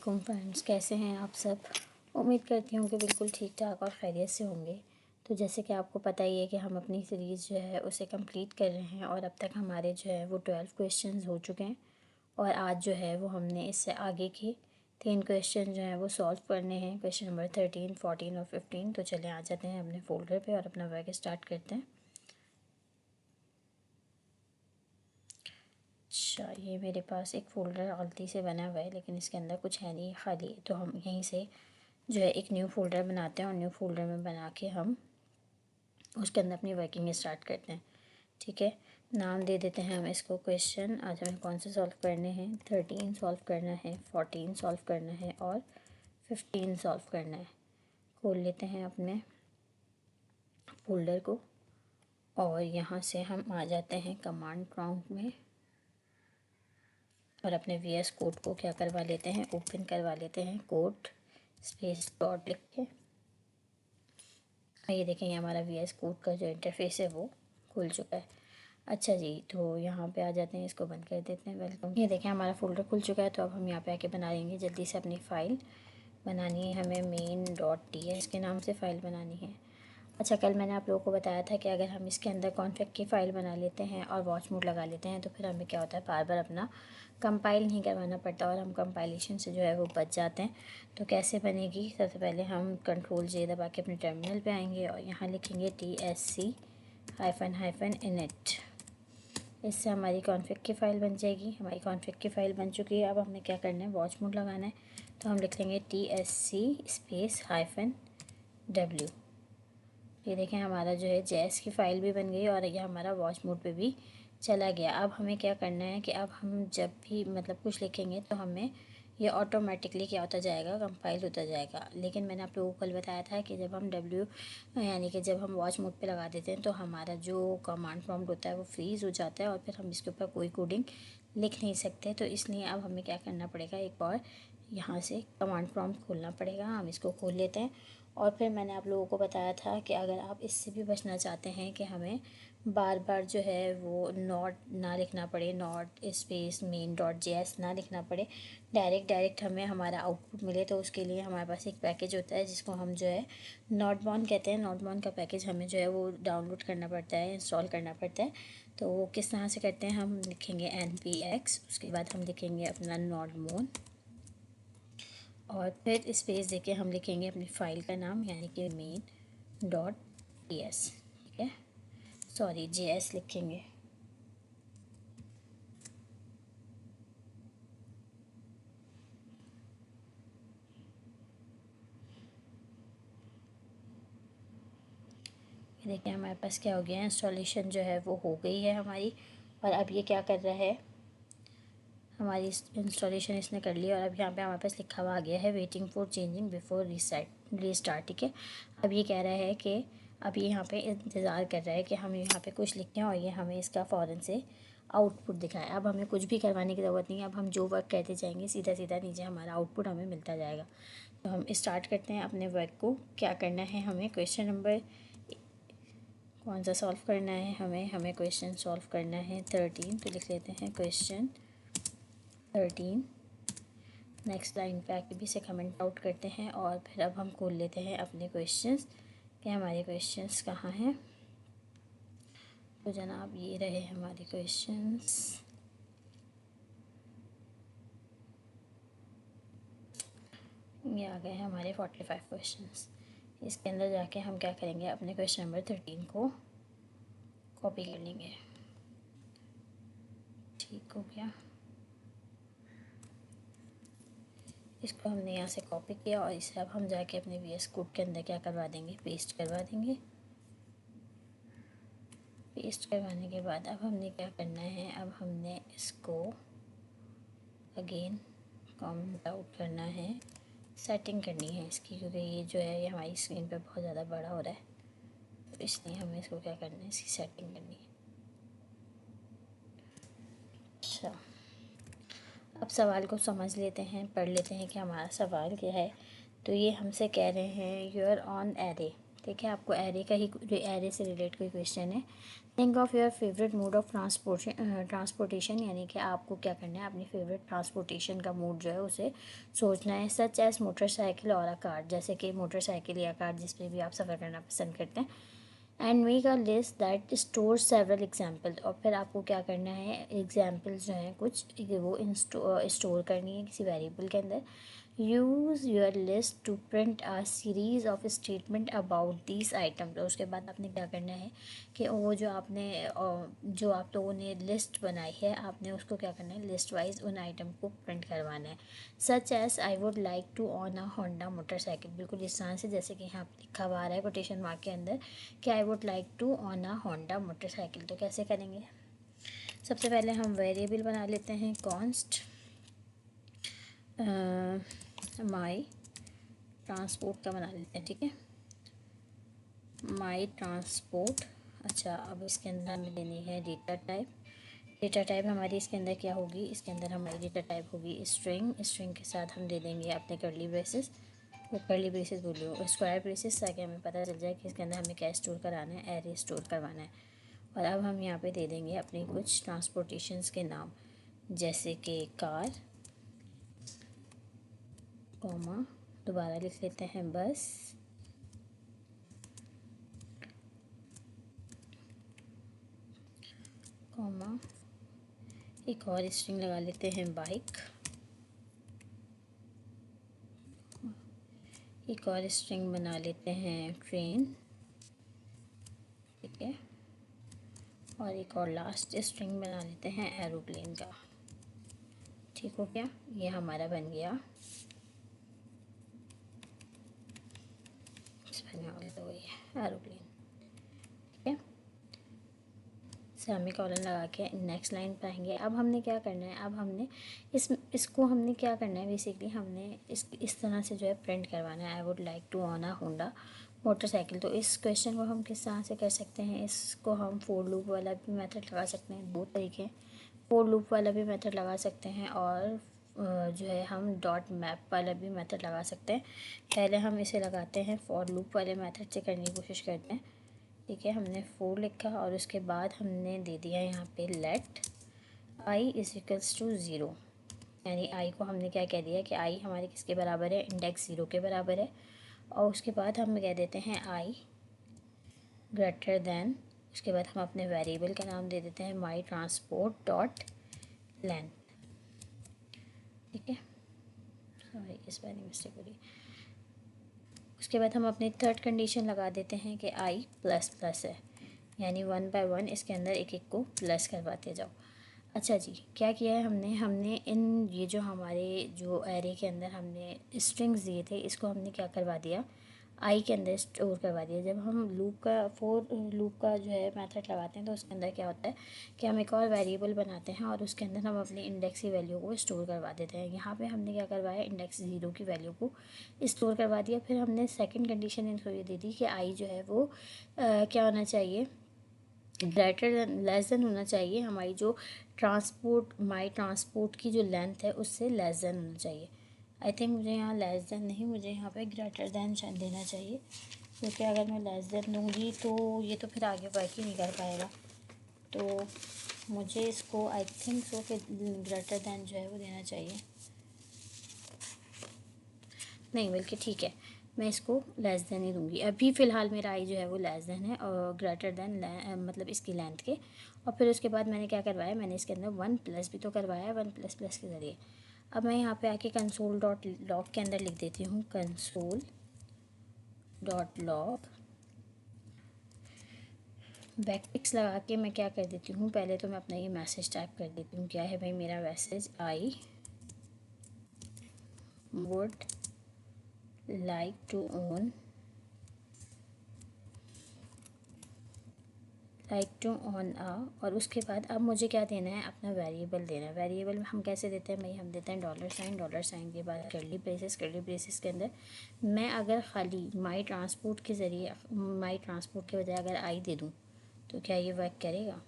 Friends, कैसे हैं आप सब। उम्मीद करती हूँ कि बिल्कुल ठीक ठाक और खैरियत से होंगे। तो जैसे कि आपको पता ही है कि हम अपनी सीरीज़ जो है उसे कंप्लीट कर रहे हैं और अब तक हमारे जो है वो 12 क्वेश्चंस हो चुके हैं। और आज जो है वो हमने इससे आगे के 3 क्वेश्चन जो हैं वो सॉल्व करने हैं, क्वेश्चन नंबर 13, 14 और 15। तो चलें आ जाते हैं अपने फोल्डर पर और अपना वर्क स्टार्ट करते हैं। अच्छा, ये मेरे पास एक फ़ोल्डर गलती से बना हुआ है, लेकिन इसके अंदर कुछ है नहीं, खाली है। तो हम यहीं से जो है एक न्यू फ़ोल्डर बनाते हैं और न्यू फ़ोल्डर में बना के हम उसके अंदर अपनी वर्किंग स्टार्ट करते हैं। ठीक है, नाम दे देते हैं हम इसको क्वेश्चन। आज हमें कौन से सॉल्व करने हैं? 13 सॉल्व करना है, 14 सॉल्व करना है और 15 सॉल्व करना है। खोल लेते हैं अपने फ़ोल्डर को और यहाँ से हम आ जाते हैं कमांड प्रॉम्प्ट में और अपने VS कोड को क्या करवा लेते हैं, ओपन करवा लेते हैं। कोड स्पेस डॉट लिख के ये देखेंगे हमारा VS कोड का जो इंटरफेस है वो खुल चुका है। अच्छा जी, तो यहाँ पे आ जाते हैं, इसको बंद कर देते हैं। वेलकम। ये देखें हमारा फ़ोल्डर खुल चुका है। तो अब हम यहाँ पे आके बना लेंगे जल्दी से अपनी फ़ाइल। बनानी है हमें main.ts के नाम से फ़ाइल बनानी है। अच्छा, कल मैंने आप लोगों को बताया था कि अगर हम इसके अंदर कॉन्फ़िग की फ़ाइल बना लेते हैं और वॉच मोड लगा लेते हैं तो फिर हमें क्या होता है, बार बार अपना कंपाइल नहीं करवाना पड़ता और हम कंपाइलेशन से जो है वो बच जाते हैं। तो कैसे बनेगी? सबसे पहले हम Ctrl+J दबा के अपने टर्मिनल पे आएंगे और यहाँ लिखेंगे TSC-init। इससे हमारी कॉन्फ़िग की फ़ाइल बन जाएगी। हमारी कॉन्फ़िग की फ़ाइल बन चुकी है। अब हमें क्या करना है, वॉच मोड लगाना है। तो हम लिख लेंगे TSC-W। ये देखें हमारा जो है JS की फ़ाइल भी बन गई और ये हमारा वॉच मोड पे भी चला गया। अब हमें क्या करना है कि अब हम जब भी मतलब कुछ लिखेंगे तो हमें ये ऑटोमेटिकली क्या होता जाएगा, कंपाइल होता जाएगा। लेकिन मैंने आप लोगों को कल बताया था कि जब हम यानी कि जब हम वॉच मोड पे लगा देते हैं तो हमारा जो कमांड प्रॉम्प्ट होता है वो फ्रीज़ हो जाता है और फिर हम इसके ऊपर कोई कोडिंग लिख नहीं सकते। तो इसलिए अब हमें क्या करना पड़ेगा, एक बार यहाँ से कमांड प्रॉम्प्ट खोलना पड़ेगा। हम इसको खोल लेते हैं और फिर मैंने आप लोगों को बताया था कि अगर आप इससे भी बचना चाहते हैं कि हमें बार बार जो है वो नॉट ना लिखना पड़े, नॉट स्पेस main.js ना लिखना पड़े, डायरेक्ट हमें हमारा आउटपुट मिले, तो उसके लिए हमारे पास एक पैकेज होता है जिसको हम जो है नोटबॉन कहते हैं। नोटबॉन का पैकेज हमें जो है वो डाउनलोड करना पड़ता है, इंस्टॉल करना पड़ता है। तो वो किस तरह से करते हैं, हम लिखेंगे npx, उसके बाद हम लिखेंगे अपना नोटबॉन और फिर स्पेस देके हम लिखेंगे अपनी फ़ाइल का नाम, यानी कि main.ts। ठीक है, सॉरी JS लिखेंगे। ये देखिए हमारे पास क्या हो गया है, इंस्टॉलेशन जो है वो हो गई है हमारी। और अब ये क्या कर रहा है, हमारी इंस्टॉलेशन इसने कर ली और अब यहाँ पे हमारे पास लिखा हुआ आ गया है waiting for changing before restart. ठीक है, अब ये कह रहा है कि अब ये यहाँ पे इंतज़ार कर रहा है कि हम यहाँ पे कुछ लिखें और ये हमें इसका फ़ौरन से आउटपुट दिखाए। अब हमें कुछ भी करवाने की ज़रूरत नहीं है। अब हम जो वर्क करते जाएंगे सीधा सीधा नीचे हमारा आउटपुट हमें मिलता जाएगा। तो हम स्टार्ट करते हैं अपने वर्क को। क्या करना है हमें, क्वेश्चन नंबर कौन सा सॉल्व करना है, हमें क्वेश्चन सॉल्व करना है 13। तो लिख लेते हैं क्वेश्चन 13। नेक्स्ट लाइन पे आके भी इसे कमेंट आउट करते हैं और फिर अब हम खोल लेते हैं अपने क्वेश्चंस कि हमारे क्वेश्चंस कहाँ हैं। तो जनाब ये रहे हमारे क्वेश्चंस। ये आ गए हैं हमारे 45 क्वेश्चंस। इसके अंदर जाके हम क्या करेंगे, अपने क्वेश्चन नंबर 13 को कॉपी कर लेंगे। ठीक हो गया, इसको हमने यहाँ से कॉपी किया और इसे अब हम जाके अपने VS कोड के अंदर क्या करवा देंगे, पेस्ट करवा देंगे। पेस्ट करवाने के बाद अब हमने क्या करना है, अब हमने इसको अगेन कमेंट आउट करना है, सेटिंग करनी है इसकी, क्योंकि ये जो है ये हमारी स्क्रीन पे बहुत ज़्यादा बड़ा हो रहा है। तो इसलिए हमें इसको क्या करना है, इसकी सेटिंग करनी है। अच्छा, अब सवाल को समझ लेते हैं, पढ़ लेते हैं कि हमारा सवाल क्या है। तो ये हमसे कह रहे हैं यूर ऑन एरे। ठीक है, आपको एरे का ही एरे से रिलेट कोई क्वेश्चन है। Think of your favourite mode of transportation, यानी कि आपको क्या करना है, अपनी फेवरेट ट्रांसपोर्टेशन का मोड जो है उसे सोचना है। सच एज मोटरसाइकिल और अ कार, जैसे कि मोटरसाइकिल या कार जिस पे भी आप सफ़र करना पसंद करते हैं। And make a list that store several example, और फिर आपको क्या करना है, एग्जाम्पल्स जो हैं कुछ वो स्टोर करनी है किसी वेरिएबल के अंदर। Use your list to print a series of statement about these item. तो उसके बाद आपने क्या करना है कि वो जो आपने जो आप लोगों ने लिस्ट बनाई है, आपने उसको क्या करना है, लिस्ट वाइज उन आइटम को प्रिंट करवाना है। Such as I would like to own a Honda motorcycle, बिल्कुल इस तरह से जैसे कि यहाँ पे लिखा हुआ आ रहा है कोटेशन मार्क के अंदर कि I would like to own a Honda motorcycle. तो कैसे करेंगे, सबसे पहले हम वेरिएबल बना लेते हैं कॉन्स्ट माई ट्रांसपोर्ट का बना लेते हैं। ठीक है, माई ट्रांसपोर्ट। अच्छा, अब इसके अंदर हमें देनी है डेटा टाइप। डेटा टाइप हमारी इसके अंदर क्या होगी, इसके अंदर हमारी डेटा टाइप होगी स्ट्रिंग। स्ट्रिंग के साथ हम दे देंगे अपने करली ब्रेसेस, वो करली ब्रेसेस बोलिए स्क्वायर ब्रेसेस, ताकि हमें पता चल जाए कि इसके अंदर हमें क्या स्टोर कराना है, एरे स्टोर करवाना है। और अब हम यहाँ पे दे देंगे अपने कुछ ट्रांसपोर्टेशंस के नाम, जैसे कि कार, कॉमा, दोबारा लिख लेते हैं बस, कॉमा, एक और स्ट्रिंग लगा लेते हैं बाइक, एक और स्ट्रिंग बना लेते हैं ट्रेन। ठीक है, और एक और लास्ट स्ट्रिंग बना लेते हैं एरोप्लेन का। ठीक हो गया, ये हमारा बन गया। तो ये एरोप्लेन। ठीक है, सेमी कॉलन लगा के नेक्स्ट लाइन पर आएंगे। अब हमने क्या करना है, अब हमने इसको हमने क्या करना है, बेसिकली हमने इस तरह से जो है प्रिंट करवाना है, I would like to own a Honda motorcycle. तो इस क्वेश्चन को हम किस तरह से कर सकते हैं, इसको हम फोर लूप वाला भी मेथड लगा सकते हैं, दो तरीके हैं। फोर लूप वाला भी मेथड लगा सकते हैं और जो है हम डॉट मैप वाला भी मेथड लगा सकते हैं। पहले हम इसे लगाते हैं, फॉर लूप वाले मेथड से करने की कोशिश करते हैं। ठीक है, हमने फोर लिखा और उसके बाद हमने दे दिया यहाँ पे let I is equals to zero, यानी आई को हमने क्या कह दिया कि आई हमारे किसके बराबर है, इंडेक्स ज़ीरो के बराबर है। और उसके बाद हम कह देते हैं आई ग्रेटर देन, उसके बाद हम अपने वेरिएबल का नाम दे देते हैं माई ट्रांसपोर्ट डॉट लेंथ। ठीक है, सॉरी इस बार मिस्टेक हो रही। उसके बाद हम अपनी थर्ड कंडीशन लगा देते हैं कि आई प्लस प्लस है, यानी वन बाय वन इसके अंदर एक एक को प्लस करवाते जाओ। अच्छा जी, क्या किया है हमने, इन ये जो हमारे जो एरे के अंदर हमने स्ट्रिंग्स दिए थे, इसको हमने क्या करवा दिया, आई के अंदर स्टोर करवा दिया। जब हम लूप का जो है मेथड लगाते हैं तो उसके अंदर क्या होता है कि हम एक और वेरिएबल बनाते हैं और उसके अंदर हम अपनी इंडेक्स की वैल्यू को स्टोर करवा देते हैं। यहाँ पे हमने क्या करवाया, इंडेक्स ज़ीरो की वैल्यू को स्टोर करवा दिया। फिर हमने सेकंड कंडीशन इनको ये दे दी कि आई जो है वो क्या होना चाहिए, ग्रेटर देन लेस देन होना चाहिए, हमारी जो माई ट्रांसपोर्ट की जो लेंथ है उससे लेस देन होना चाहिए। आई थिंक मुझे यहाँ लेस देन नहीं, मुझे यहाँ पे ग्रेटर देन देना चाहिए, क्योंकि अगर मैं लेस देन दूँगी तो ये तो फिर आगे वर्क ही नहीं कर पाएगा। तो मुझे इसको आई थिंक सो कि ग्रेटर देन जो है वो देना चाहिए, नहीं बल्कि ठीक है, मैं इसको लेस देन ही दूंगी। अभी फ़िलहाल मेरा आई जो है वो लेस देन है और ग्रेटर देन मतलब इसकी लेंथ के। और फिर उसके बाद मैंने क्या करवाया, मैंने इसके अंदर वन प्लस भी तो करवाया, वन प्लस प्लस के ज़रिए। अब मैं यहाँ पे आके कंसोल डॉट लॉग के अंदर लिख देती हूँ, कंसोल डॉट लॉग बैकटिक्स लगा के मैं क्या कर देती हूँ, पहले तो मैं अपना ये मैसेज टाइप कर देती हूँ। क्या है भाई मेरा message, I would like to own और उसके बाद अब मुझे क्या देना है, अपना वेरिएबल देना है। वेरिएबल में हम कैसे देते हैं भाई, हम देते हैं डॉलर साइन के बाद करली ब्रेसेस के अंदर मैं अगर खाली माई ट्रांसपोर्ट के ज़रिए माई ट्रांसपोर्ट के बजाय अगर आई दे दूँ तो क्या ये वर्क करेगा,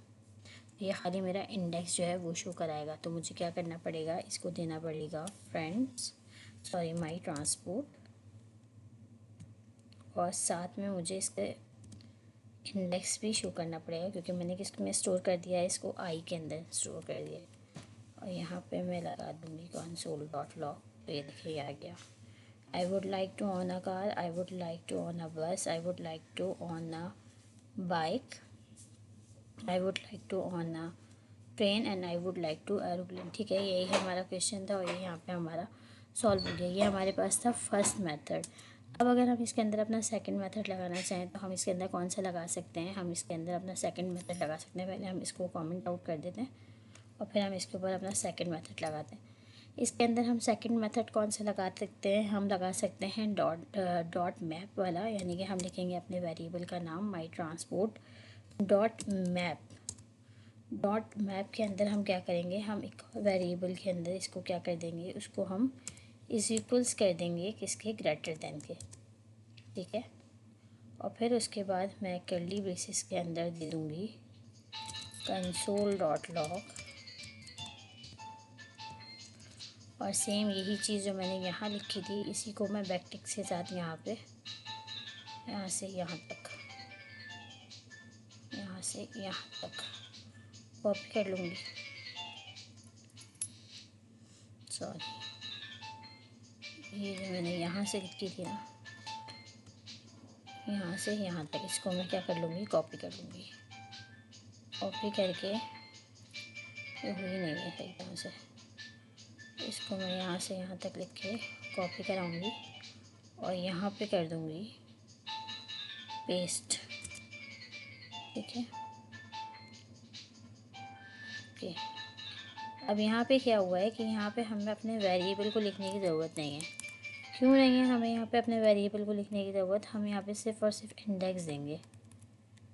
ये खाली मेरा इंडेक्स जो है वो शो कराएगा। तो मुझे क्या करना पड़ेगा, इसको देना पड़ेगा माई ट्रांसपोर्ट और साथ में मुझे इसके इंडेक्स भी शो करना पड़ेगा, क्योंकि मैंने किस में स्टोर कर दिया है, इसको आई के अंदर स्टोर कर दिया है। और यहाँ पे मैं लगा दूँगी console.log। तो ये देखिए आ गया। I would like to own a car, I would like to own a bus, I would like to own a bike, I would like to own a train and I would like to aeroplane. ठीक है, यही हमारा question था और ये यहाँ पे हमारा सॉल्व हो गया। ये हमारे पास था फर्स्ट मेथड। अब अगर हम इसके अंदर अपना सेकंड मेथड लगाना चाहें तो हम इसके अंदर कौन सा लगा सकते हैं? हम इसके अंदर अपना सेकंड मेथड लगा सकते हैं। पहले हम इसको कमेंट आउट कर देते हैं और फिर हम इसके ऊपर अपना सेकंड मेथड लगाते हैं। इसके अंदर हम सेकंड मेथड कौन सा लगा सकते हैं? हम लगा सकते हैं डॉट मैप वाला, यानी कि हम लिखेंगे अपने वेरिएबल का नाम my transport dot map. Dot map के अंदर हम क्या करेंगे, हम एक वेरिएबल के अंदर इसको क्या कर देंगे, उसको हम इज इक्वल्स कर देंगे किसके, ग्रेटर देन के। ठीक है, और फिर उसके बाद मैं कर्ली ब्रेसेस के अंदर दे दूँगी console.log। और सेम यही चीज़ जो मैंने यहाँ लिखी थी इसी को मैं बैकटिक के साथ यहाँ पे यहाँ से यहाँ तक, यहाँ से यहाँ तक कॉपी कर लूँगी। सॉरी, ये जो मैंने यहाँ से लिखी थी ना, यहाँ से यहाँ तक, इसको मैं क्या कर लूँगी, कॉपी कर लूँगी। कॉपी करके ये हुई नहीं है सही तरह से, इसको मैं यहाँ से यहाँ तक लिख के कॉपी कराऊँगी और यहाँ पे कर दूँगी पेस्ट। ठीक है, ओके। अब यहाँ पे क्या हुआ है कि यहाँ पे हमें अपने वेरिएबल को लिखने की ज़रूरत नहीं है। क्यों नहीं है हमें यहाँ पे अपने वेरिएबल को लिखने की ज़रूरत? हम यहाँ पे सिर्फ़ और सिर्फ इंडेक्स देंगे।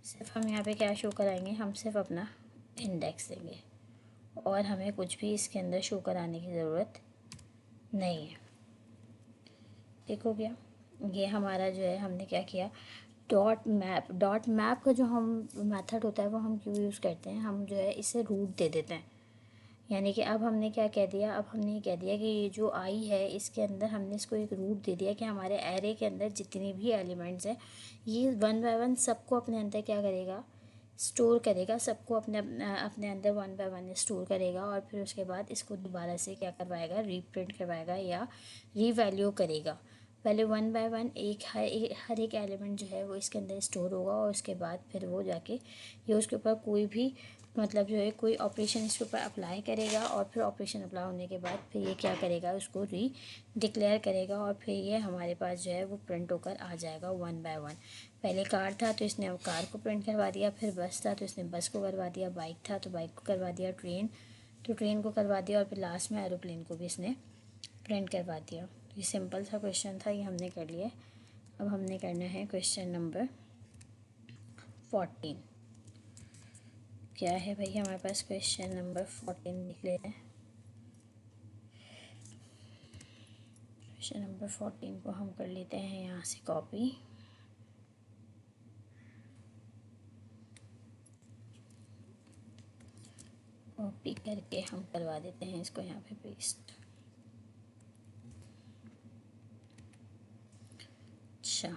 सिर्फ हम यहाँ पे क्या शो कराएंगे, हम सिर्फ अपना इंडेक्स देंगे और हमें कुछ भी इसके अंदर शो कराने की ज़रूरत नहीं है। देखो क्या, ये हमारा जो है हमने क्या किया, डॉट मैप का जो हम मेथड होता है वो हम क्यों यूज़ करते हैं, हम जो है इसे रूट दे देते हैं। यानी कि अब हमने क्या कह दिया, अब हमने ये कह दिया कि ये जो आई है इसके अंदर हमने इसको एक रूट दे दिया कि हमारे एरे के अंदर जितनी भी एलिमेंट्स हैं ये वन बाय वन सबको अपने अंदर क्या करेगा, स्टोर करेगा। सबको अपने अपने अंदर वन बाय वन स्टोर करेगा और फिर उसके बाद इसको दोबारा से क्या करवाएगा, रीप्रिंट करवाएगा या रीवैल्यू करेगा। पहले वन बाय वन हर एक एलिमेंट जो है वो इसके अंदर स्टोर होगा और उसके बाद फिर वो जाके ये उसके ऊपर कोई भी मतलब जो है कोई ऑपरेशन इसके ऊपर अप्लाई करेगा और फिर ऑपरेशन अप्लाई होने के बाद फिर ये क्या करेगा, उसको डिक्लेयर करेगा और फिर ये हमारे पास जो है वो प्रिंट होकर आ जाएगा वन बाय वन। पहले कार था तो इसने कार को प्रिंट करवा दिया, फिर बस था तो इसने बस को करवा दिया, बाइक था तो बाइक को करवा दिया, ट्रेन तो ट्रेन को करवा दिया और फिर लास्ट में एरोप्लेन को भी इसने प्रिंट करवा दिया। ये सिंपल सा क्वेश्चन था, ये हमने कर लिया। अब हमने करना है क्वेश्चन नंबर 14। क्या है भाई हमारे पास, क्वेश्चन नंबर 14 लिख लेते हैं। क्वेश्चन नंबर 14 को हम कर लेते हैं यहाँ से कॉपी। कॉपी करके हम करवा देते हैं इसको यहाँ पे पेस्ट। अच्छा,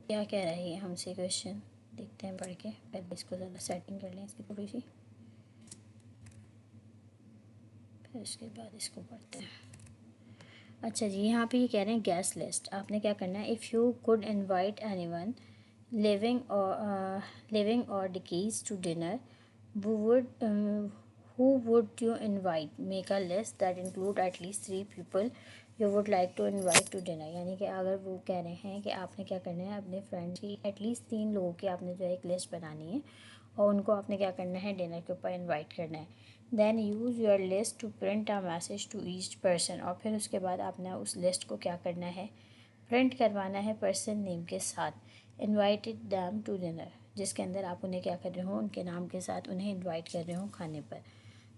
क्या कह रहा है ये हमसे क्वेश्चन, देखते हैं पढ़ के। पहले इसको ज़रा सेटिंग कर लें इसकी थोड़ी सी, फिर उसके बाद इसको पढ़ते हैं। अच्छा जी, यहाँ पे ये कह रहे हैं गैस लिस्ट। आपने क्या करना है, if you could invite anyone living और डिकीज to dinner who would you invite? Make a list that include at least 3 people you would like to invite to dinner। यानी कि अगर वो कह रहे हैं कि आपने क्या करना है, अपने फ्रेंड्स की एटलीस्ट 3 लोगों की आपने जो है एक लिस्ट बनानी है और उनको आपने क्या करना है, डिनर के ऊपर इनवाइट करना है। Then use your list to print a message to each person. और फिर उसके बाद आपने उस लिस्ट को क्या करना है, प्रिंट करवाना है पर्सन नेम के साथ, इनवाइटेड दैम टू डिनर, जिसके अंदर आप उन्हें क्या कर रहे हो, उनके नाम के साथ उन्हें इनवाइट कर रहे हो खाने पर।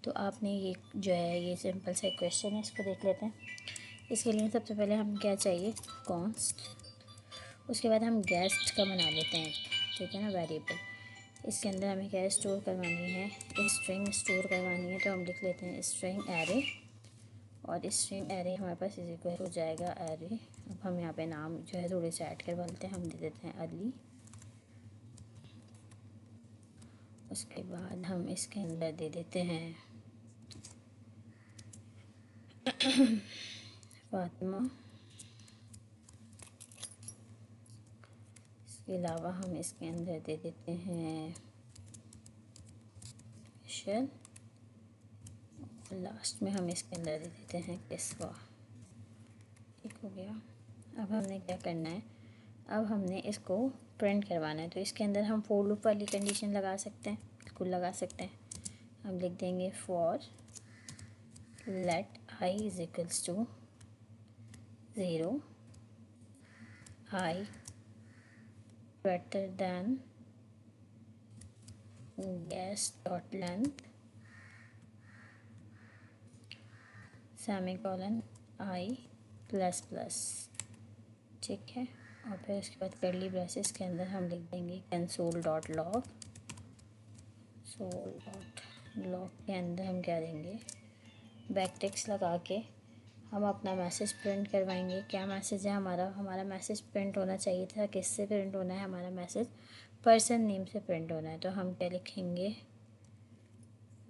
तो आपने ये जो है ये सिंपल सा क्वेश्चन है, इसको देख लेते हैं। इसके लिए सबसे पहले हम क्या चाहिए, कॉन्स्ट, उसके बाद हम गेस्ट का बना लेते हैं, ठीक है ना, वेरिएबल। इसके अंदर हमें क्या स्टोर करवानी है, स्ट्रिंग स्टोर करवानी है, तो हम लिख लेते हैं स्ट्रिंग एरे और स्ट्रिंग एरे हमारे पास इज इक्वल हो जाएगा एरे। अब हम यहाँ पे नाम जो है थोड़े से ऐड करवा लेते हैं, हम दे देते हैं अली। उसके बाद हम इसके अंदर दे देते हैं फातिमा। इसके अलावा हम इसके अंदर दे देते हैं शल। लास्ट में हम इसके अंदर दे देते हैं किस्वा। ठीक हो गया। अब हमने क्या करना है, अब हमने इसको प्रिंट करवाना है। तो इसके अंदर हम फॉर लूप वाली कंडीशन लगा सकते हैं, बिल्कुल लगा सकते हैं। हम लिख देंगे for let I is equals to 0, I greater than guests dot length semicolon I plus plus. ठीक है। और फिर उसके बाद कर्ली ब्रेसेस के अंदर हम लिख देंगे console dot log. Console dot log के अंदर हम क्या देंगे, बैकटिक्स लगा के हम अपना मैसेज प्रिंट करवाएंगे। क्या मैसेज है हमारा, हमारा मैसेज प्रिंट होना चाहिए था, किससे प्रिंट होना है, हमारा मैसेज पर्सन नेम से प्रिंट होना है। तो हम क्या लिखेंगे,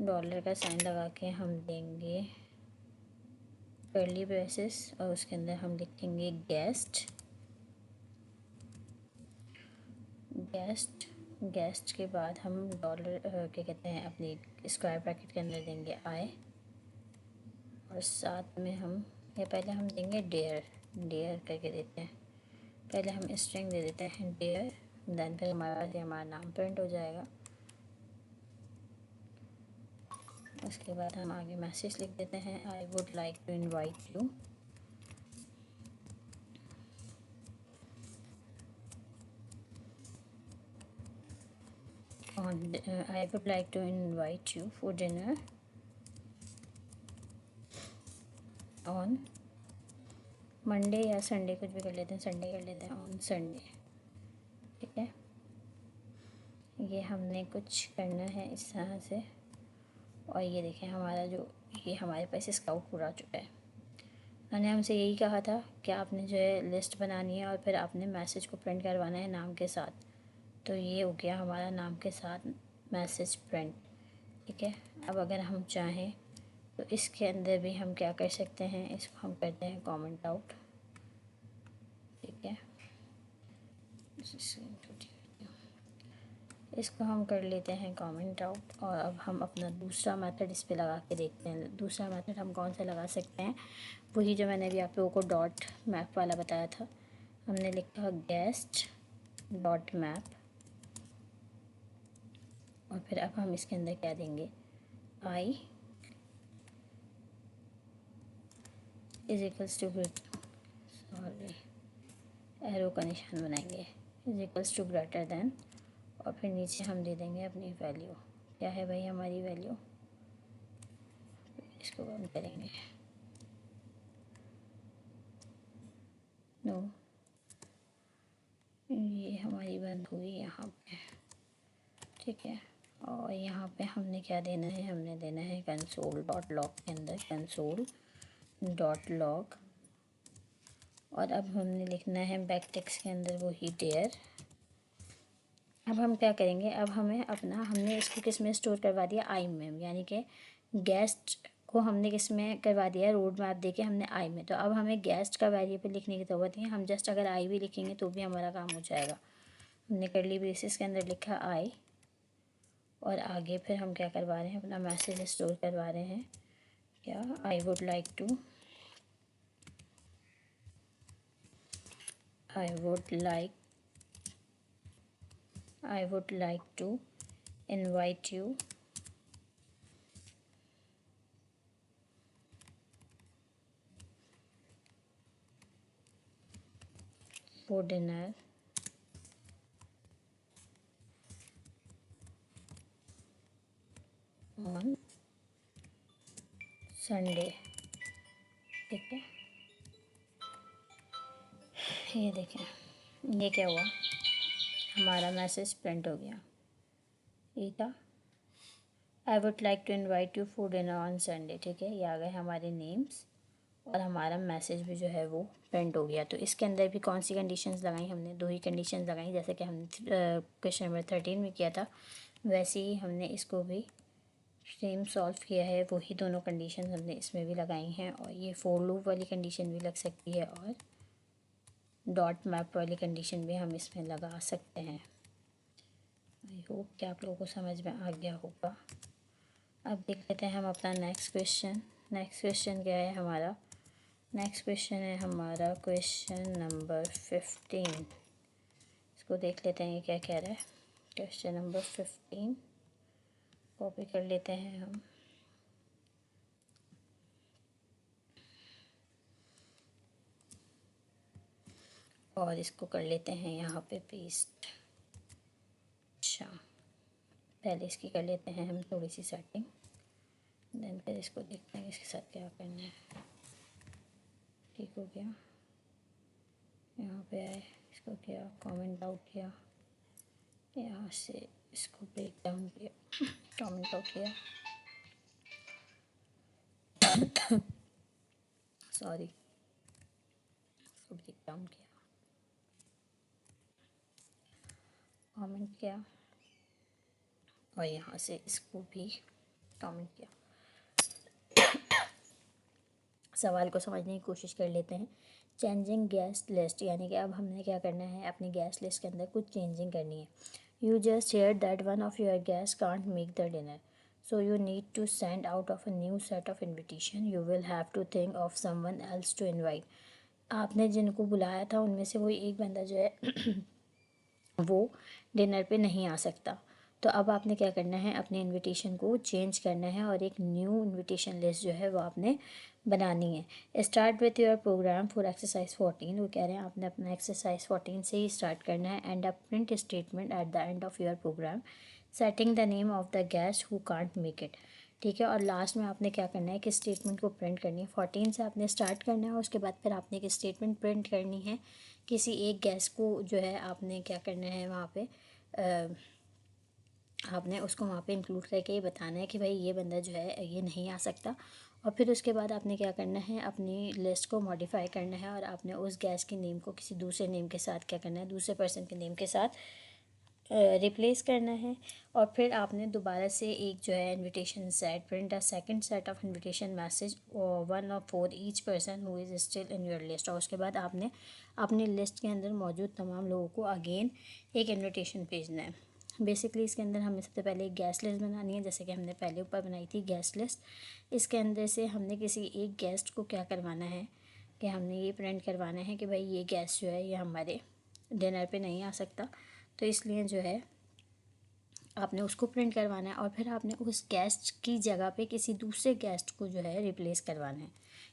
डॉलर का साइन लगा के हम देंगे कर्ली ब्रेसेस और उसके अंदर हम लिखेंगे गेस्ट। गेस्ट के बाद हम डॉलर क्या कहते हैं अपनी स्क्वायर ब्रैकेट के अंदर देंगे आई। और साथ में हम या पहले हम देंगे डेयर करके देते हैं। पहले हम स्ट्रिंग दे देते हैं डेयर, देन फिर हमारा नाम प्रिंट हो जाएगा। उसके बाद हम आगे मैसेज लिख देते हैं I would like to invite you. I would like to invite you for dinner on Monday या संडे, कुछ भी कर लेते हैं, संडे कर लेते हैं, ऑन संडे। ठीक है। ये हमने कुछ करना है इस तरह से। और ये देखें हमारा जो ये हमारे पास स्काउट पूरा आ चुका है। मैंने हमसे यही कहा था कि आपने जो है लिस्ट बनानी है और फिर आपने मैसेज को प्रिंट करवाना है नाम के साथ। तो ये हो गया हमारा नाम के साथ मैसेज प्रिंट। ठीक है। अब अगर हम चाहें तो इसके अंदर भी हम क्या कर सकते हैं, इसको हम करते हैं कमेंट आउट। ठीक है। इसको हम कर लेते हैं कमेंट आउट। और अब हम अपना दूसरा मेथड इस पे लगा के देखते हैं। दूसरा मेथड हम कौन सा लगा सकते हैं, वही जो मैंने अभी आप लोगों को डॉट मैप वाला बताया था। हमने लिखा गेस्ट डॉट मैप और फिर अब हम इसके अंदर क्या देंगे, i is equals to sorry arrow का निशान बनाएंगे, is equals to greater than. और फिर नीचे हम दे देंगे अपनी वैल्यू। क्या है भाई हमारी वैल्यू, इसको बंद करेंगे। नो, ये हमारी बंद हुई यहाँ पे। ठीक है। और यहाँ पे हमने क्या देना है, हमने देना है कंसोल डॉट लॉग के अंदर कंसोल डॉट लॉग। और अब हमने लिखना है बैक टेक्स्ट के अंदर वही डेयर। अब हम क्या करेंगे, अब हमने इसको किस में स्टोर करवा दिया, आई में, यानी कि गेस्ट को हमने किस में करवा दिया, रोड मैप देके हमने आई में। तो अब हमें गेस्ट का वेरिएबल लिखने की ज़रूरत नहीं है, हम जस्ट अगर आई भी लिखेंगे तो भी हमारा काम हो जाएगा। हमने कर्ली ब्रेसेस के अंदर लिखा आई और आगे फिर हम क्या करवा रहे हैं, अपना मैसेज स्टोर करवा रहे हैं। क्या, I would like to invite you for dinner on Sunday। ठीक है। ये देखें, ये क्या हुआ, हमारा मैसेज प्रिंट हो गया। ये था I would like to invite you for dinner on Sunday. ठीक है। ये आ गए हमारे नेम्स। और हमारा मैसेज भी जो है वो प्रिंट हो गया। तो इसके अंदर भी कौन सी कंडीशंस लगाई हमने, 2 ही कंडीशंस लगाई, जैसे कि हमने क्वेश्चन नंबर 13 में किया था, वैसे ही हमने इसको भी सेम सॉल्व किया है। वही दोनों कंडीशन हमने इसमें भी लगाई हैं, और ये फोर लूप वाली कंडीशन भी लग सकती है और डॉट मैप वाली कंडीशन भी हम इसमें लगा सकते हैं। आई होप कि आप लोगों को समझ में आ गया होगा। अब देख लेते हैं हम अपना नेक्स्ट क्वेश्चन। नेक्स्ट क्वेश्चन क्या है हमारा? नेक्स्ट क्वेश्चन है हमारा क्वेश्चन नंबर 15। इसको देख लेते हैं ये क्या कह रहा है। क्वेश्चन नंबर 15 कॉपी कर लेते हैं हम। और इसको कर लेते हैं यहाँ पे पेस्ट। अच्छा, पहले इसकी कर लेते हैं हम थोड़ी सी सेटिंग, देन फिर इसको देखते हैं इसके साथ क्या करना है। ठीक हो गया, यहाँ पे आए, इसको किया, कमेंट आउट किया, यहाँ से इसको ब्रेक डाउन किया, कमेंट आउट किया, सॉरी, इसको ब्रेक डाउन किया, कमेंट किया, और यहाँ से इसको भी कमेंट किया। सवाल को समझने की कोशिश कर लेते हैं। चेंजिंग गैस लिस्ट, यानी कि अब हमने क्या करना है, अपनी गैस लिस्ट के अंदर कुछ चेंजिंग करनी है। You just share that one of your guest can't make the dinner, so you need to send out of a new set of invitation. You will have to think of someone else to invite. आपने जिनको बुलाया था उनमें से कोई एक बंदा जो है वो डिनर पे नहीं आ सकता। तो अब आपने क्या करना है, अपने इनविटेशन को चेंज करना है और एक न्यू इनविटेशन लिस्ट जो है वो आपने बनानी है। Start with your program for exercise 14। वो कह रहे हैं आपने अपना एक्सरसाइज 14 से ही स्टार्ट करना है। And a print statement at the end of your program setting the name of the guest who can't make it. ठीक है, और लास्ट में आपने क्या करना है कि स्टेटमेंट को प्रिंट करनी है। 14 से आपने स्टार्ट करना है, उसके बाद फिर आपने एक स्टेटमेंट प्रिंट करनी है। किसी एक गेस्ट को जो है आपने क्या करना है, वहाँ पे आपने उसको वहाँ पे इंक्लूड करके ये बताना है कि भाई ये बंदा जो है ये नहीं आ सकता। और फिर उसके बाद आपने क्या करना है, अपनी लिस्ट को मॉडिफाई करना है और आपने उस गेस्ट के नेम को किसी दूसरे नेम के साथ क्या करना है, दूसरे पर्सन के नेम के साथ रिप्लेस करना है। और फिर आपने दोबारा से एक जो है invitation set, print a second set of invitation message one और for each person who is still in your list. और उसके बाद आपने अपनी लिस्ट के अंदर मौजूद तमाम लोगों को अगेन एक इनविटेशन भेजना है। बेसिकली इसके अंदर हमें सबसे पहले एक गैस लिस्ट बनानी है, जैसे कि हमने पहले ऊपर बनाई थी गैस लिस्ट। इसके अंदर से हमने किसी एक गेस्ट को क्या करवाना है कि हमने ये प्रिंट करवाना है कि भाई ये गेस्ट जो है ये हमारे डिनर पे नहीं आ सकता। तो इसलिए जो है आपने उसको प्रिंट करवाना है और फिर आपने उस गेस्ट की जगह पे किसी दूसरे गेस्ट को जो है रिप्लेस करवाना है,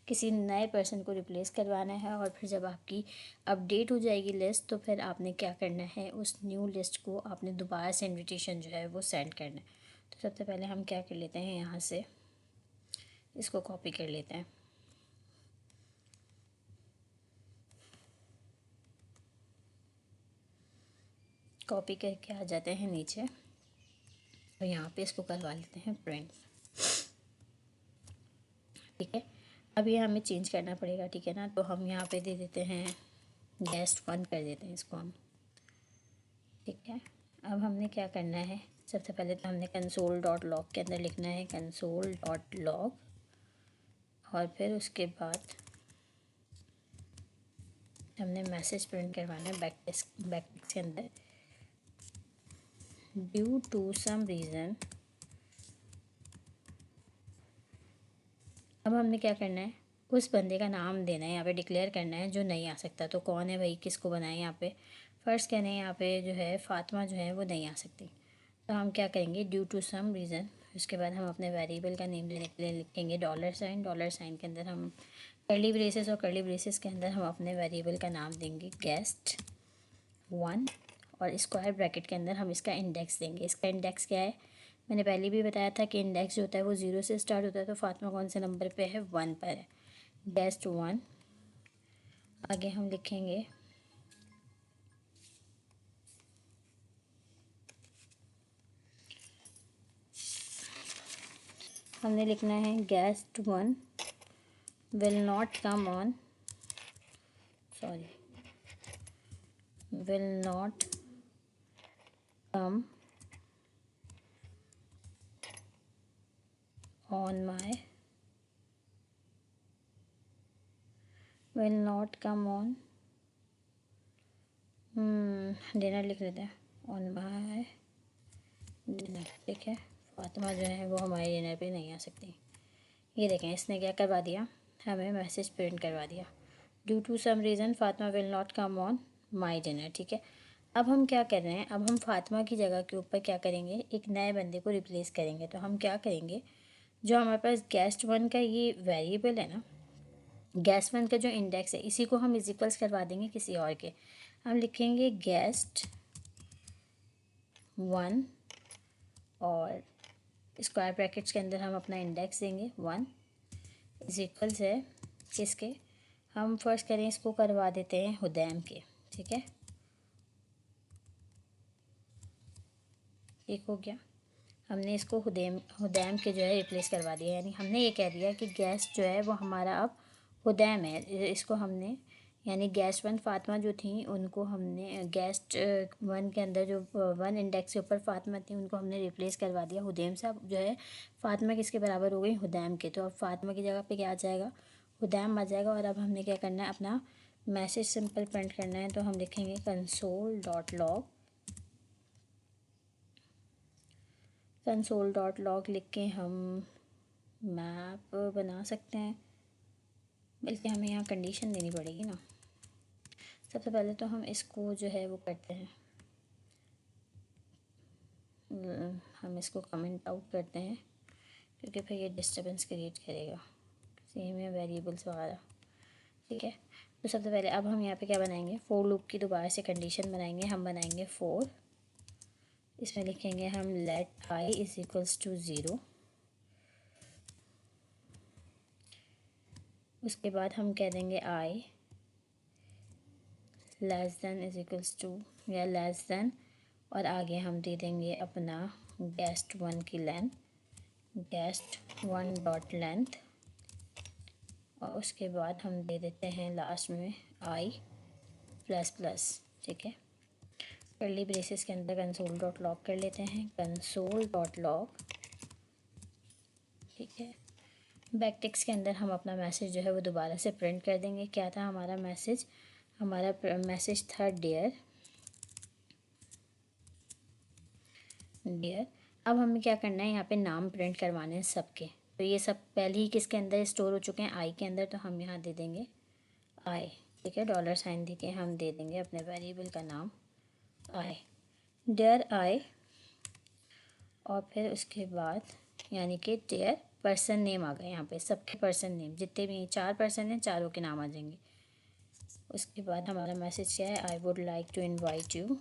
किसी नए पर्सन को रिप्लेस करवाना है। और फिर जब आपकी अपडेट हो जाएगी लिस्ट, तो फिर आपने क्या करना है, उस न्यू लिस्ट को आपने दोबारा से इनविटेशन जो है वो सेंड करना है। तो सबसे पहले हम क्या कर लेते हैं, यहाँ से इसको कॉपी कर लेते हैं। कॉपी करके आ जाते हैं नीचे और यहाँ पे इसको करवा लेते हैं प्रिंट। ठीक है, अब ये हमें चेंज करना पड़ेगा, ठीक है ना। तो हम यहाँ पे दे देते हैं गेस्ट 1 कर देते हैं इसको हम। ठीक है, अब हमने क्या करना है, सबसे पहले तो हमने कंसोल डॉट लॉग के अंदर लिखना है कंसोल डॉट लॉग, और फिर उसके बाद हमने मैसेज प्रिंट करवाना है बैकटिक्स के अंदर। ड्यू टू सम रीज़न, अब हमने क्या करना है, उस बंदे का नाम देना है, यहाँ पे डिक्लेयर करना है जो नहीं आ सकता। तो कौन है भाई, किसको बनाए यहाँ पे, फर्स्ट कहने हैं यहाँ पे जो है फातिमा जो है वो नहीं आ सकती। तो हम क्या करेंगे, ड्यू टू सम रीज़न। उसके बाद हम अपने वेरिएबल का नेम देने के लिए लिखेंगे $। डॉलर साइन के अंदर हम कर्ली ब्रेसेस, और कर्ली ब्रेसेस के अंदर हम अपने वेरिएबल का नाम देंगे गेस्ट 1, और स्क्वायर ब्रैकेट के अंदर हम इसका इंडेक्स देंगे। इसका इंडेक्स क्या है, मैंने पहले भी बताया था कि इंडेक्स जो होता है वो 0 से स्टार्ट होता है। तो फातिमा कौन से नंबर पे है, 1 पर है, गेस्ट 1। आगे हम लिखेंगे हमने लिखना है guest 1 will not come on, sorry, will not come on my, will not come on, dinner लिख लेते हैं, ऑन माई डिनर, ठीक है। फातिमा जो है वो हमारे डिनर पे नहीं आ सकती। ये देखें इसने क्या करवा दिया, हमें मैसेज प्रिंट करवा दिया, due to some reason Fatima will not come on my dinner, ठीक है। अब हम क्या कर रहे हैं, अब हम फातिमा की जगह के ऊपर क्या करेंगे, एक नए बंदे को रिप्लेस करेंगे। तो हम क्या करेंगे, जो हमारे पास गेस्ट वन का ये वेरिएबल है ना, गेस्ट वन का जो इंडेक्स है, इसी को हम इक्वल्स करवा देंगे किसी और के। हम लिखेंगे गेस्ट वन और स्क्वायर ब्रैकेट्स के अंदर हम अपना इंडेक्स देंगे 1 इक्वल्स है किसके, हम फर्स्ट करें इसको करवा देते हैं हुदैम के, ठीक है। एक हो गया, हमने इसको हुदैम के जो है रिप्लेस करवा दिया, यानी हमने ये कह दिया कि गेस्ट जो है वो हमारा अब हुदैम है। इसको हमने यानी गेस्ट वन फातिमा जो थी उनको हमने गेस्ट वन के अंदर जो वन इंडेक्स के ऊपर फातिमा थी उनको हमने रिप्लेस करवा दिया हुदैम से। अब जो है फातिमा किसके बराबर हो गई, हुदैम के। तो अब फातिमा की जगह पे क्या आ जाएगा, हुदैम आ जाएगा। और अब हमने क्या करना है, अपना मैसेज सिंपल प्रिंट करना है। तो हम लिखेंगे कंसोल.लॉग लिख के हम मैप बना सकते हैं, बल्कि हमें यहाँ कंडीशन देनी पड़ेगी ना। सबसे पहले तो हम इसको जो है वो करते हैं, हम इसको कमेंट आउट करते हैं, क्योंकि फिर ये डिस्टर्बेंस क्रिएट करेगा सेम है वेरिएबल्स वगैरह, ठीक है। तो सबसे पहले अब हम यहाँ पे क्या बनाएंगे, फोर लूप की दोबारा से कंडीशन बनाएंगे। हम बनाएंगे 4, इसमें लिखेंगे हम let I is equals to 0। उसके बाद हम कह देंगे i less than is equals to या लेस देन, और आगे हम दे देंगे अपना गेस्ट वन की length, guest one dot length. और उसके बाद हम दे देते हैं लास्ट में आई प्लस प्लस, ठीक है। कर्ली ब्रेसेस के अंदर कंसोल.लॉग कर लेते हैं, कंसोल.लॉग, ठीक है। बैकटिक्स के अंदर हम अपना मैसेज जो है वो दोबारा से प्रिंट कर देंगे। क्या था हमारा मैसेज, हमारा मैसेज था डियर। अब हमें क्या करना है, यहाँ पे नाम प्रिंट करवाने हैं सबके। तो ये सब पहले ही किसके अंदर स्टोर हो चुके हैं, आई के अंदर। तो हम यहाँ दे देंगे आई, ठीक है। $साइन दे के हम दे देंगे अपने वेरिएबल का नाम आई, डियर आई। और फिर उसके बाद यानी कि डियर पर्सन नेम आ गए, यहाँ पे सबके पर्सन नेम जितने भी 4 पर्सन हैं चारों के नाम आ जाएंगे। उसके बाद हमारा मैसेज क्या है, I would like to invite you,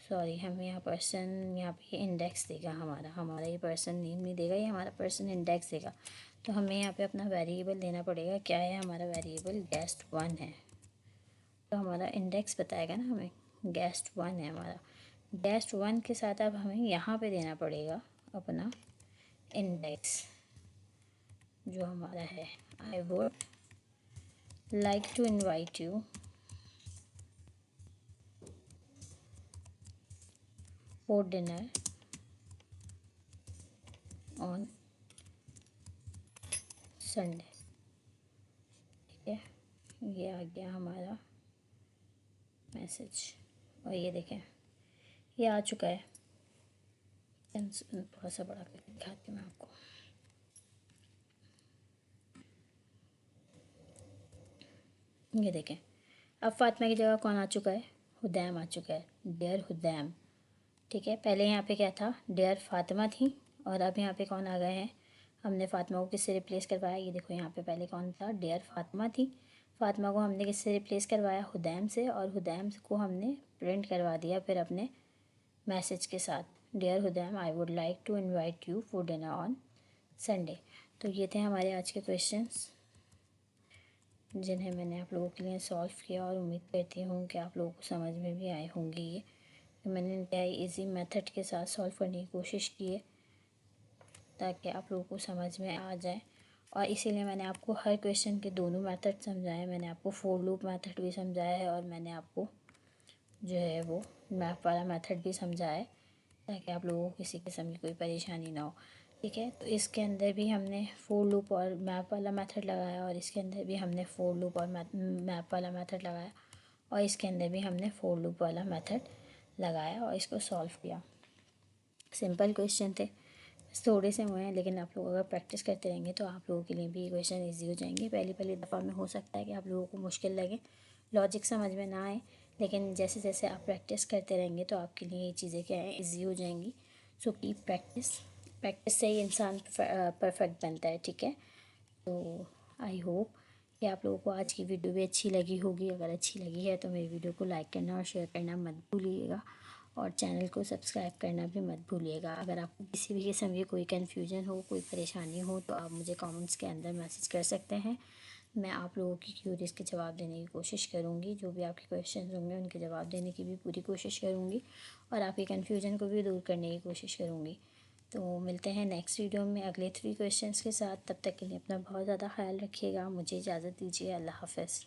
sorry हमें यहाँ पर्सन, यहाँ पे इंडेक्स देगा हमारा ये पर्सन नेम नहीं देगा, ये हमारा पर्सन इंडेक्स देगा। तो हमें यहाँ पे अपना वेरिएबल देना पड़ेगा। क्या है हमारा वेरिएबल, गेस्ट वन है। तो हमारा इंडेक्स बताएगा ना हमें, गेस्ट वन है हमारा। गेस्ट वन के साथ अब हमें यहाँ पे देना पड़ेगा अपना इंडेक्स जो हमारा है, I would like to invite you for dinner on Sunday, ठीक है। ये आ गया हमारा मैसेज। और ये देखें ये आ चुका है। थोड़ा सा बड़ा करके दिखाती हूँ मैं आपको। ये देखें अब फातिमा की जगह कौन आ चुका है, हुदैम आ चुका है, डियर हुदैम, ठीक है। पहले यहाँ पे क्या था, डियर फातिमा थी, और अब यहाँ पे कौन आ गए हैं, हमने फातिमा को किससे रिप्लेस करवाया। ये देखो यहाँ पे पहले कौन था, डियर फातिमा थी। फातिमा को हमने किससे रिप्लेस करवाया, हुदैम से। और हुदैम को हमने प्रिंट करवा दिया फिर अपने मैसेज के साथ, डियर हुदैम I would like to invite you for dinner on Sunday. तो ये थे हमारे आज के क्वेश्चंस जिन्हें मैंने आप लोगों के लिए सॉल्व किया, और उम्मीद करती हूँ कि आप लोगों को समझ में भी आए होंगे। ये मैंने इंतहाई इजी मेथड के साथ सॉल्व करने की कोशिश की है। ताकि आप लोगों को समझ में आ जाए। और इसीलिए मैंने आपको हर क्वेश्चन के दोनों मेथड समझाए। मैंने आपको फोर लूप मेथड भी समझाया है और मैंने आपको जो है वो मैप वाला मेथड भी समझाया है, ताकि आप लोगों को किसी किस्म की कोई परेशानी ना हो। ठीक है, तो इसके अंदर भी हमने फोर लूप और मैप वाला मेथड लगाया, और इसके अंदर भी हमने फोर लूप और मैप वाला मेथड लगाया, और इसके अंदर भी हमने फोर लूप वाला मेथड लगाया और इसको सॉल्व किया। सिंपल क्वेश्चन थे, थोड़े से हुए हैं, लेकिन आप लोग अगर प्रैक्टिस करते रहेंगे तो आप लोगों के लिए भी ये क्वेश्चन ईजी हो जाएंगे। पहली पहली दफ़ा में हो सकता है कि आप लोगों को मुश्किल लगे, लॉजिक समझ में ना आए, लेकिन जैसे जैसे आप प्रैक्टिस करते रहेंगे तो आपके लिए ये चीज़ें क्या है, ईजी हो जाएंगी। सो कीप प्रैक्टिस, प्रैक्टिस से ही इंसान परफेक्ट बनता है। ठीक है, तो आई होप कि आप लोगों को आज की वीडियो भी अच्छी लगी होगी। अगर अच्छी लगी है तो मेरी वीडियो को लाइक करना और शेयर करना मत भूलिएगा, और चैनल को सब्सक्राइब करना भी मत भूलिएगा। अगर आपको किसी भी किस्म की कोई कन्फ्यूजन हो, कोई परेशानी हो, तो आप मुझे कमेंट्स के अंदर मैसेज कर सकते हैं। मैं आप लोगों की क्यूरीज के जवाब देने की कोशिश करूँगी। जो भी आपके क्वेश्चन होंगे उनके जवाब देने की भी पूरी कोशिश करूँगी, और आपके कन्फ्यूजन को भी दूर करने की कोशिश करूँगी। तो मिलते हैं नेक्स्ट वीडियो में अगले 3 क्वेश्चंस के साथ। तब तक के लिए अपना बहुत ज़्यादा ख्याल रखिएगा। मुझे इजाज़त दीजिए। अल्लाह हाफ़िज़।